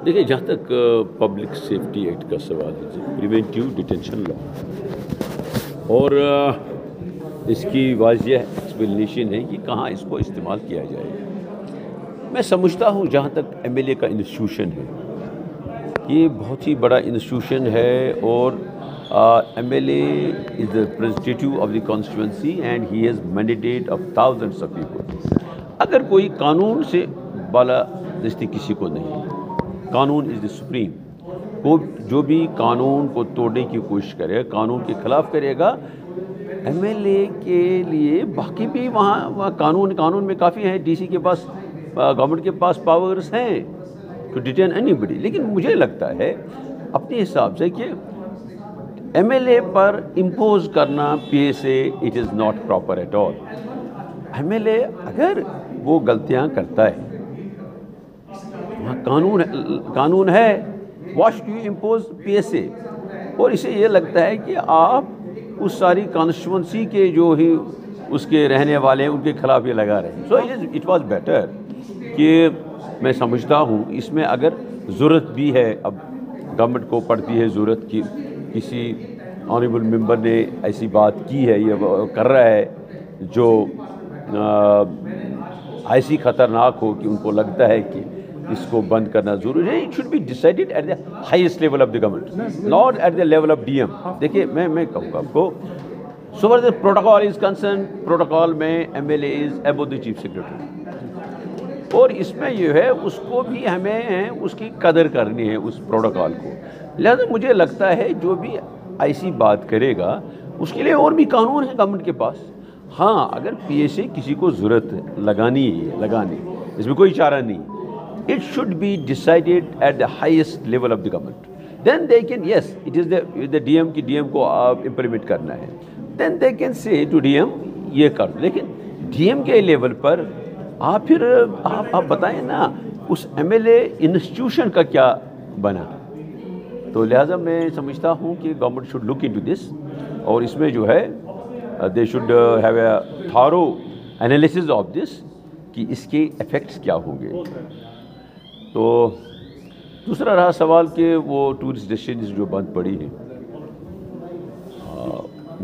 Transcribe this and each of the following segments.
دیکھیے جہاں تک پبلک سیفٹی ایکٹ کا سوال ہے پریونٹیو ڈیٹینشن لا اور اس کی واضح ایکسپلینیشن ہے کہ کہاں اس کو استعمال کیا جائے. میں سمجھتا ہوں جہاں تک ایم ایل اے کا انسٹیٹیوشن ہے یہ بہت ہی بڑا انسٹیٹیوشن ہے اور M L A is the representative of the constituency and he has mandate of thousands of people. اگر کوئی قانون سے بالا دستی کسی کو نہیں، قانون از دی سپریم. وہ جو بھی قانون کو توڑنے کی کوشش کرے، قانون کے خلاف کرے گا، ایم ایل اے کے لیے باقی بھی وہاں قانون میں کافی ہیں. ڈی سی کے پاس، گورنمنٹ کے پاس پاورز ہیں ٹو ڈیٹین اینی بڈی. لیکن مجھے لگتا ہے اپنے حساب سے کہ ایم ایل اے پر امپوز کرنا P S A it is not proper at all. M L A اگر وہ غلطیاں کرتا ہے، وہاں قانون ہے، واش do you impose P S A. اور اسے یہ لگتا ہے کہ آپ اس ساری کانسٹیٹوئنسی کے جو ہی اس کے رہنے والے ہیں ان کے خلاف یہ لگا رہے ہیں. سو اٹ واز بیٹر کہ میں سمجھتا ہوں اس میں اگر ضرورت بھی ہے، اب گورنمنٹ کو پڑتی ہے ضرورت کی کسی آنریبل ممبر نے ایسی بات کی ہے، یہ کر رہا ہے جو ایسی خطرناک ہو کہ ان کو لگتا ہے کہ اس کو بند کرنا ضروری ہے. It should be decided at the highest level of the government, not at the level of D M. دیکھیے میں کہوں گا آپ کو so far the protocol is concern, protocol میں M L A is above the chief secretary. اور اس میں یہ ہے اس کو بھی ہمیں اس کی قدر کرنی ہے اس پروٹوکال کو. لہذا مجھے لگتا ہے جو بھی ایسی بات کرے گا اس کے لیے اور بھی قانون ہے گورنمنٹ کے پاس. ہاں اگر پی ایس اے کسی کو ضرورت لگانی اس میں کوئی چارہ نہیں. It should be decided at the highest level of the government. Then they can, yes, it is the DM کی DM کو آپ implement کرنا ہے. Then they can say to DM یہ کر. لیکن DM کے لیول پر آپ پھر آپ بتائیں نا اس ایم ایل اے انسٹیٹیوشن کا کیا بنا. تو لہٰذا میں سمجھتا ہوں کہ government should look into this اور اس میں جو ہے they should have a thorough analysis of this کہ اس کے effects کیا ہوں گے. تو دوسرا رہا سوال کہ وہ ٹورسٹ ڈیسٹینیشن جو بند پڑی ہیں.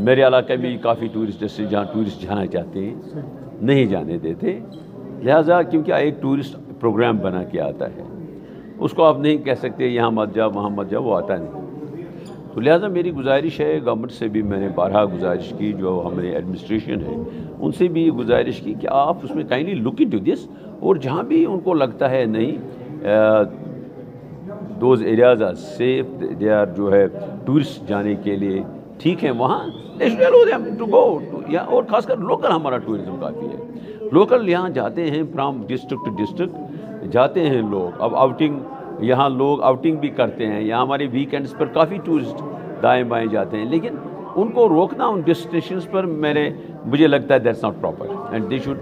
میرے علاقے میں کافی ٹورسٹ ڈیسٹینیشن جہاں ٹورسٹ جانا چاہتے ہیں نہیں جانے دیتے. لہٰذا کیونکہ ایک ٹورسٹ پروگرام بنا کے آتا ہے اس کو آپ نہیں کہہ سکتے یہاں مت جاؤ وہاں مت جاؤ، وہ آتا نہیں. تو لہٰذا میری گزارش ہے گورنمنٹ سے بھی، میں نے بارہا گزارش کی، جو ہمارے ایڈمنسٹریشن ہے ان سے بھی گزارش کی کہ آپ اس میں کائنڈلی لک انٹو دس. اور جہاں بھی ان کو لگتا ہے نہیں those areas are safe, they are جو ہے ٹورسٹ جانے کے لیے ٹھیک ہیں، وہاں ٹو گو. اور خاص کر لوکل ہمارا ٹورزم کافی ہے. لوکل یہاں جاتے ہیں فرام ڈسٹرکٹ ٹو ڈسٹرکٹ جاتے ہیں لوگ. اب آؤٹنگ یہاں لوگ آؤٹنگ بھی کرتے ہیں، یہاں ہمارے ویکینڈس پر کافی ٹورسٹ دائیں بائیں جاتے ہیں. لیکن ان کو روکنا ان ڈیسٹینیشنز پر مجھے لگتا ہے that's not proper and they should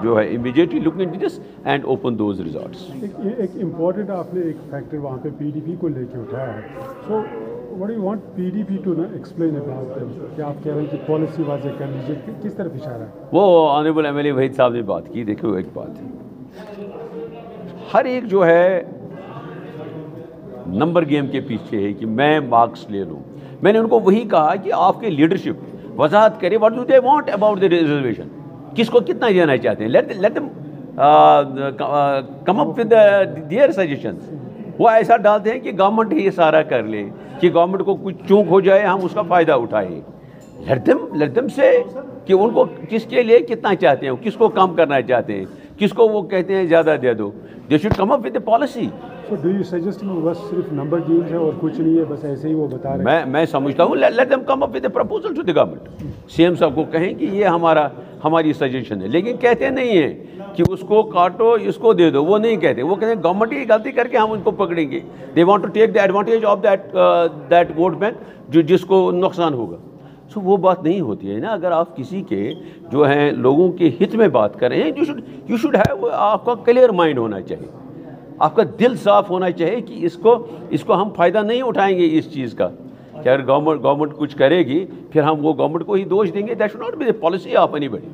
جو ہے immediately look into this and open those resorts. ایک امپورٹنٹ آپ نے ایک فیکٹر وہاں پہ پی ڈی پی کو لے کے اٹھایا ہے. So what you want P D P to explain about them, کہ آپ کہہ رہے ہیں کہ پالیسی واضح کر لیجیے، کس طرف اشارہ ہے؟ وہ honourable M L A Waheed صاحب نے بات کی. دیکھو ایک بات ہے، ہر ایک جو ہے نمبر گیم کے پیچھے ہے کہ میں مارکس لے لوں. میں نے ان کو وہی کہا کہ آپ کے لیڈرشپ وضاحت کرے what do they want about the reservation, کس کو کتنا دینا چاہتے ہیں. Let them come up with their suggestions. وہ ایسا ڈالتے ہیں کہ گورنمنٹ ہی یہ سارا کر لے، کہ گورنمنٹ کو کچھ چونک ہو جائے ہم اس کا فائدہ اٹھائیں. لیٹ دم سے کہ ان کو کس کے لیے کتنا چاہتے ہیں، کس کو کام کرنا چاہتے ہیں، کس کو وہ کہتے ہیں زیادہ دے دو. They should come up with a policy. So do you suggest میں بس صرف نمبر گیمز ہے اور کچھ نہیں ہے، بس ایسے ہی وہ بتا رہے ہیں؟ میں سمجھتا ہوں let them come up with a proposal to the government. C M صاحب کو کہیں کہ یہ ہماری سجیشن ہے. لیکن کہتے نہیں ہیں کہ اس کو کاٹو اس کو دے دو، وہ نہیں کہتے. وہ کہتے ہیں گورنمنٹ ہی غلطی کر کے ہم ان کو پکڑیں گے. they want to take the advantage of that vote bank جس کو نقصان ہوگا. سو وہ بات نہیں ہوتی ہے نا. اگر آپ کسی کے جو ہیں لوگوں کے ہت میں بات کر رہے ہیں you should have آپ کا کلیئر مائنڈ ہونا چاہیے، آپ کا دل صاف ہونا چاہیے کہ اس کو ہم فائدہ نہیں اٹھائیں گے اس چیز کا کہ اگر گورنمنٹ کچھ کرے گی پھر ہم وہ گورنمنٹ کو ہی دوش دیں گے. That should not be the policy of any body.